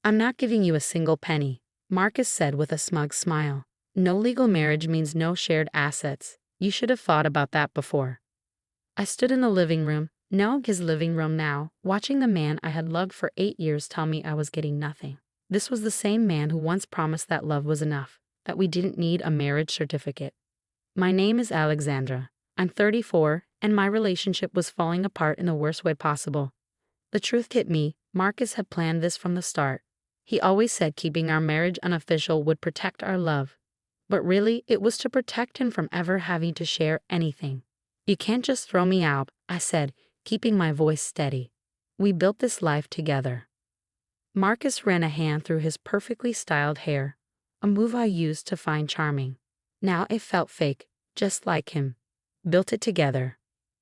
I'm not giving you a single penny, Marcus said with a smug smile. No legal marriage means no shared assets. You should have thought about that before. I stood in the living room, no, his living room now, watching the man I had loved for 8 years tell me I was getting nothing. This was the same man who once promised that love was enough, that we didn't need a marriage certificate. My name is Alexandra. I'm 34, and my relationship was falling apart in the worst way possible. The truth hit me, Marcus had planned this from the start. He always said keeping our marriage unofficial would protect our love. But really, it was to protect him from ever having to share anything. You can't just throw me out, I said, keeping my voice steady. We built this life together. Marcus ran a hand through his perfectly styled hair, a move I used to find charming. Now it felt fake, just like him. Built it together.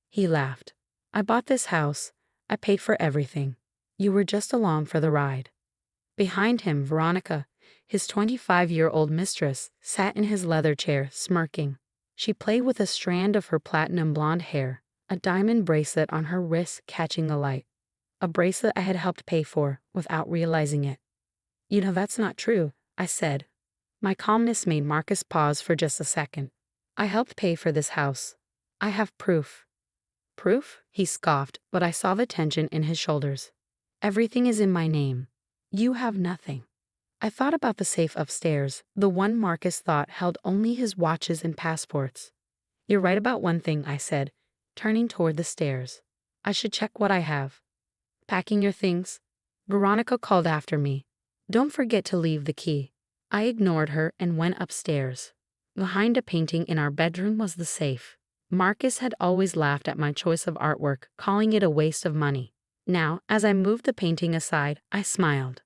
He laughed. I bought this house. I paid for everything. You were just along for the ride. Behind him, Veronica, his 25-year-old mistress, sat in his leather chair, smirking. She played with a strand of her platinum blonde hair, a diamond bracelet on her wrist catching the light. A bracelet I had helped pay for, without realizing it. You know, that's not true, I said. My calmness made Marcus pause for just a second. I helped pay for this house. I have proof. Proof? He scoffed, but I saw the tension in his shoulders. Everything is in my name. You have nothing. I thought about the safe upstairs, the one Marcus thought held only his watches and passports. You're right about one thing, I said, turning toward the stairs. I should check what I have. Packing your things? Veronica called after me. Don't forget to leave the key. I ignored her and went upstairs. Behind a painting in our bedroom was the safe. Marcus had always laughed at my choice of artwork, calling it a waste of money. Now, as I moved the painting aside, I smiled.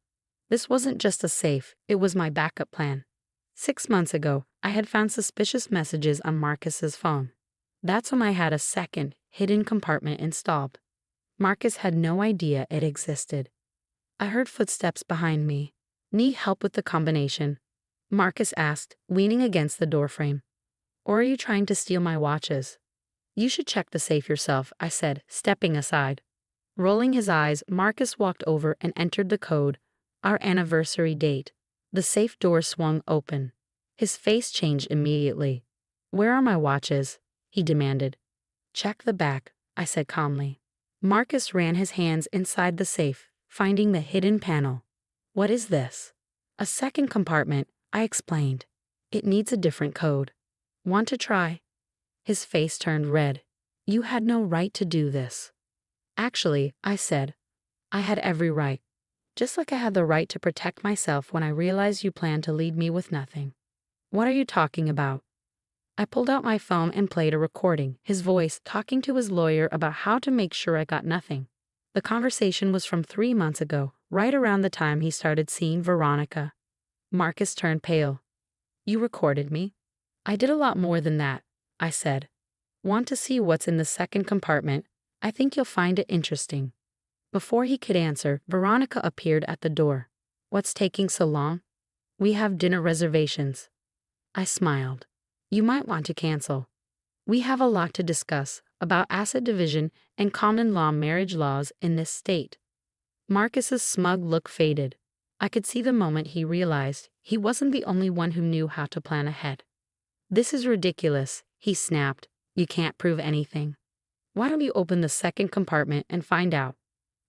This wasn't just a safe, it was my backup plan. 6 months ago, I had found suspicious messages on Marcus's phone. That's when I had a second, hidden compartment installed. Marcus had no idea it existed. I heard footsteps behind me. Need help with the combination? Marcus asked, leaning against the doorframe. Or are you trying to steal my watches? You should check the safe yourself, I said, stepping aside. Rolling his eyes, Marcus walked over and entered the code, our anniversary date. The safe door swung open. His face changed immediately. Where are my watches? He demanded. Check the back, I said calmly. Marcus ran his hands inside the safe, finding the hidden panel. What is this? A second compartment, I explained. It needs a different code. Want to try? His face turned red. You had no right to do this. Actually, I said, I had every right. Just like I had the right to protect myself when I realized you planned to leave me with nothing. What are you talking about? I pulled out my phone and played a recording, his voice talking to his lawyer about how to make sure I got nothing. The conversation was from 3 months ago, right around the time he started seeing Veronica. Marcus turned pale. You recorded me? I did a lot more than that, I said. Want to see what's in the second compartment? I think you'll find it interesting. Before he could answer, Veronica appeared at the door. What's taking so long? We have dinner reservations. I smiled. You might want to cancel. We have a lot to discuss about asset division and common law marriage laws in this state. Marcus's smug look faded. I could see the moment he realized he wasn't the only one who knew how to plan ahead. This is ridiculous, he snapped. You can't prove anything. Why don't you open the second compartment and find out?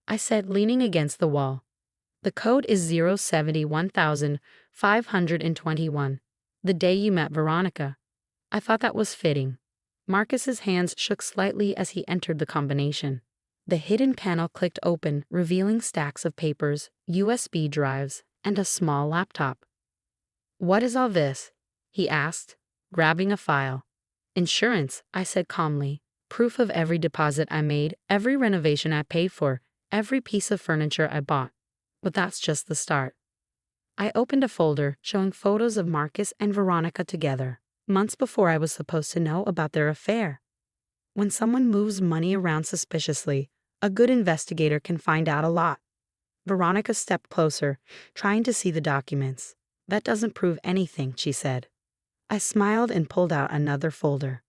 I said, leaning against the wall. The code is 071521, the day you met Veronica. I thought that was fitting. Marcus's hands shook slightly as he entered the combination. The hidden panel clicked open, revealing stacks of papers, USB drives, and a small laptop. What is all this? He asked, grabbing a file. Insurance, I said calmly. Proof of every deposit I made, every renovation I paid for, every piece of furniture I bought. But that's just the start. I opened a folder showing photos of Marcus and Veronica together, months before I was supposed to know about their affair. When someone moves money around suspiciously, a good investigator can find out a lot. Veronica stepped closer, trying to see the documents. That doesn't prove anything, she said. I smiled and pulled out another folder.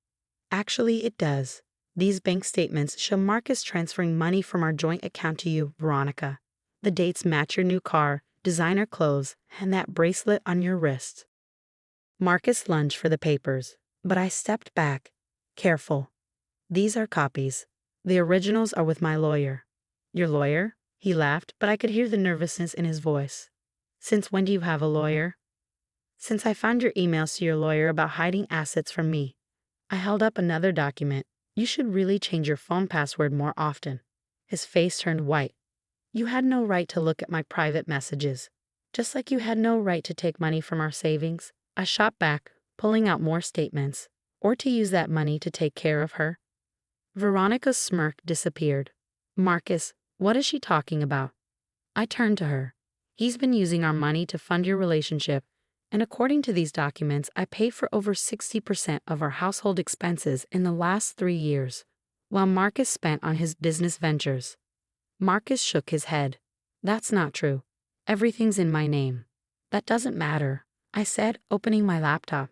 Actually, it does. These bank statements show Marcus transferring money from our joint account to you, Veronica. The dates match your new car, designer clothes, and that bracelet on your wrist. Marcus lunged for the papers, but I stepped back. Careful. These are copies. The originals are with my lawyer. Your lawyer? He laughed, but I could hear the nervousness in his voice. Since when do you have a lawyer? Since I found your emails to your lawyer about hiding assets from me. I held up another document. You should really change your phone password more often. His face turned white. You had no right to look at my private messages. Just like you had no right to take money from our savings. I shot back, pulling out more statements. Or to use that money to take care of her. Veronica's smirk disappeared. Marcus, what is she talking about? I turned to her. He's been using our money to fund your relationship, and according to these documents, I paid for over 60% of our household expenses in the last 3 years, while Marcus spent on his business ventures. Marcus shook his head. That's not true. Everything's in my name. That doesn't matter, I said, opening my laptop.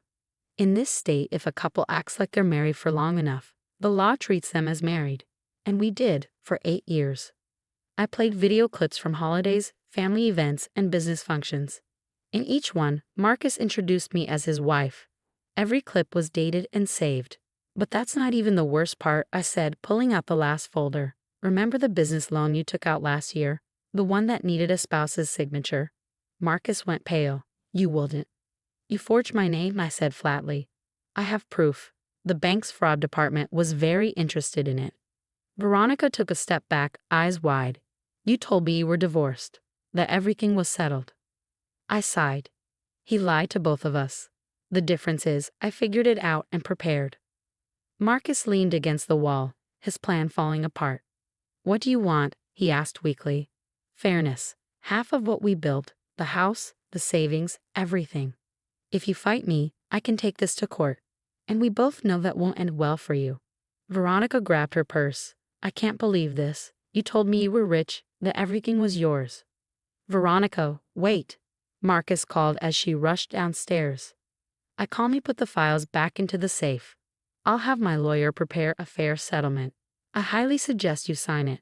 In this state, if a couple acts like they're married for long enough, the law treats them as married. And we did, for 8 years. I played video clips from holidays, family events, and business functions. In each one, Marcus introduced me as his wife. Every clip was dated and saved. But that's not even the worst part, I said, pulling out the last folder. Remember the business loan you took out last year? The one that needed a spouse's signature? Marcus went pale. You wouldn't. You forged my name, I said flatly. I have proof. The bank's fraud department was very interested in it. Veronica took a step back, eyes wide. You told me you were divorced, that everything was settled. I sighed. He lied to both of us. The difference is, I figured it out and prepared. Marcus leaned against the wall, his plan falling apart. What do you want? He asked weakly. Fairness. Half of what we built, the house, the savings, everything. If you fight me, I can take this to court. And we both know that won't end well for you. Veronica grabbed her purse. I can't believe this. You told me you were rich, that everything was yours. Veronica, wait, Marcus called as she rushed downstairs. I calmly put the files back into the safe. I'll have my lawyer prepare a fair settlement. I highly suggest you sign it.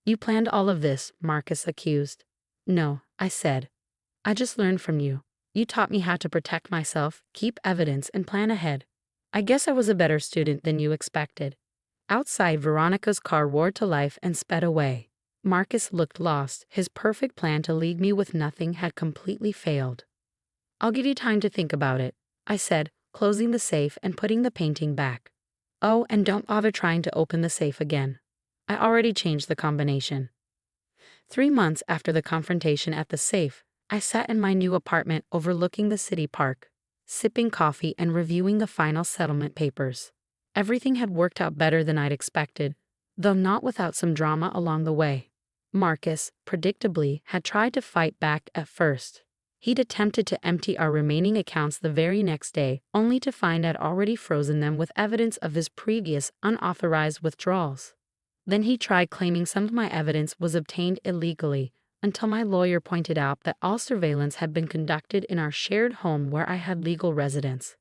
You planned all of this, Marcus accused. No, I said. I just learned from you. You taught me how to protect myself, keep evidence, and plan ahead. I guess I was a better student than you expected. Outside, Veronica's car roared to life and sped away. Marcus looked lost. His perfect plan to leave me with nothing had completely failed. I'll give you time to think about it, I said, closing the safe and putting the painting back. Oh, and don't bother trying to open the safe again. I already changed the combination. 3 months after the confrontation at the safe, I sat in my new apartment overlooking the city park, sipping coffee and reviewing the final settlement papers. Everything had worked out better than I'd expected, though not without some drama along the way. Marcus, predictably, had tried to fight back at first. He'd attempted to empty our remaining accounts the very next day, only to find I'd already frozen them with evidence of his previous unauthorized withdrawals. Then he tried claiming some of my evidence was obtained illegally, until my lawyer pointed out that all surveillance had been conducted in our shared home where I had legal residence.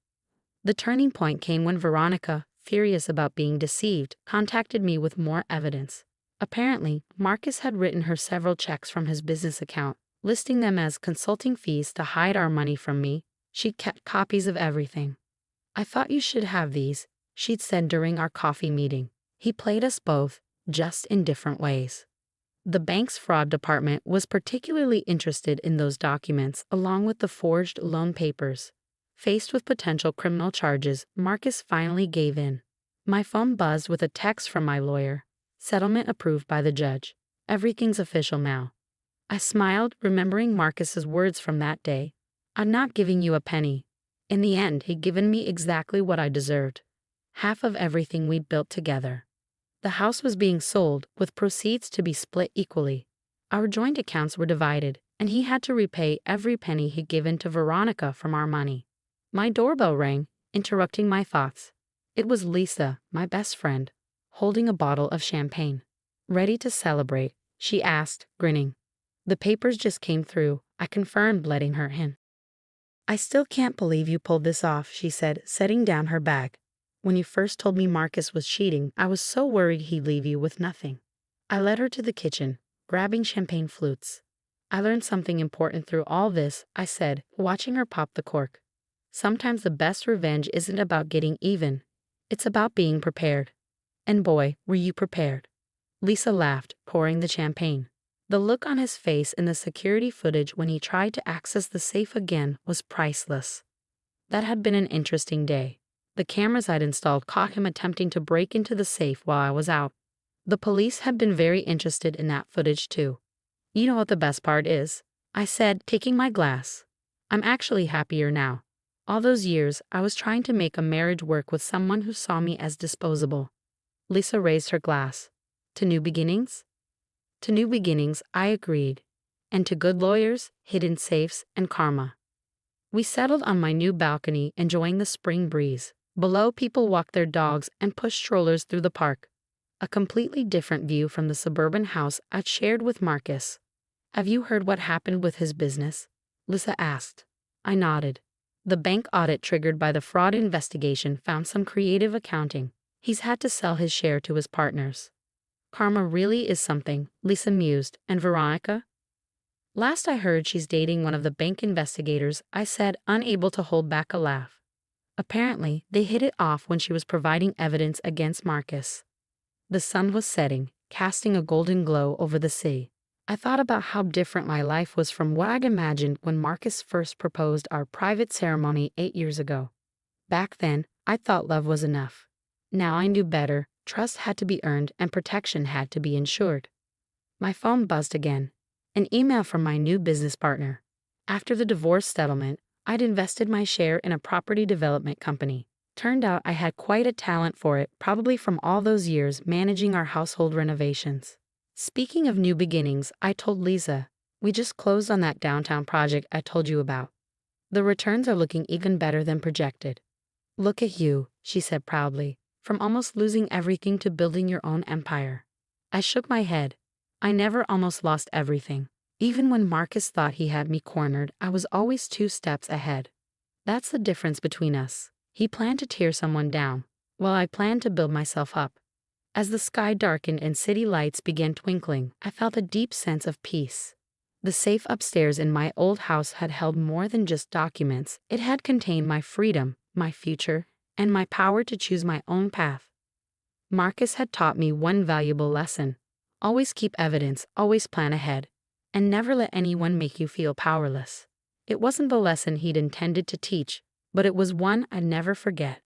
The turning point came when Veronica, furious about being deceived, contacted me with more evidence. Apparently, Marcus had written her several checks from his business account, listing them as consulting fees to hide our money from me. She'd kept copies of everything. I thought you should have these, she'd said during our coffee meeting. He played us both, just in different ways. The bank's fraud department was particularly interested in those documents along with the forged loan papers. Faced with potential criminal charges, Marcus finally gave in. My phone buzzed with a text from my lawyer. Settlement approved by the judge. Everything's official now. I smiled, remembering Marcus's words from that day. I'm not giving you a penny. In the end, he'd given me exactly what I deserved. Half of everything we'd built together. The house was being sold, with proceeds to be split equally. Our joint accounts were divided, and he had to repay every penny he'd given to Veronica from our money. My doorbell rang, interrupting my thoughts. It was Lisa, my best friend, holding a bottle of champagne. Ready to celebrate, she asked, grinning. The papers just came through, I confirmed, letting her in. I still can't believe you pulled this off, she said, setting down her bag. When you first told me Marcus was cheating, I was so worried he'd leave you with nothing. I led her to the kitchen, grabbing champagne flutes. I learned something important through all this, I said, watching her pop the cork. Sometimes the best revenge isn't about getting even. It's about being prepared. And boy, were you prepared. Lisa laughed, pouring the champagne. The look on his face in the security footage when he tried to access the safe again was priceless. That had been an interesting day. The cameras I'd installed caught him attempting to break into the safe while I was out. The police had been very interested in that footage too. You know what the best part is? I said, taking my glass. I'm actually happier now. All those years, I was trying to make a marriage work with someone who saw me as disposable. Lisa raised her glass. To new beginnings? To new beginnings, I agreed. And to good lawyers, hidden safes, and karma. We settled on my new balcony, enjoying the spring breeze. Below, people walked their dogs and pushed strollers through the park. A completely different view from the suburban house I'd shared with Marcus. Have you heard what happened with his business? Lisa asked. I nodded. The bank audit triggered by the fraud investigation found some creative accounting. He's had to sell his share to his partners. Karma really is something, Lisa mused. And Veronica? Last I heard, she's dating one of the bank investigators, I said, unable to hold back a laugh. Apparently, they hit it off when she was providing evidence against Marcus. The sun was setting, casting a golden glow over the sea. I thought about how different my life was from what I'd imagined when Marcus first proposed our private ceremony 8 years ago. Back then, I thought love was enough. Now I knew better, trust had to be earned and protection had to be ensured. My phone buzzed again. An email from my new business partner. After the divorce settlement, I'd invested my share in a property development company. Turned out I had quite a talent for it, probably from all those years managing our household renovations. Speaking of new beginnings, I told Lisa, we just closed on that downtown project I told you about. The returns are looking even better than projected. Look at you, she said proudly, from almost losing everything to building your own empire. I shook my head. I never almost lost everything. Even when Marcus thought he had me cornered, I was always 2 steps ahead. That's the difference between us. He planned to tear someone down, while I planned to build myself up. As the sky darkened and city lights began twinkling, I felt a deep sense of peace. The safe upstairs in my old house had held more than just documents. It had contained my freedom, my future, and my power to choose my own path. Marcus had taught me one valuable lesson. Always keep evidence, always plan ahead, and never let anyone make you feel powerless. It wasn't the lesson he'd intended to teach, but it was one I'd never forget.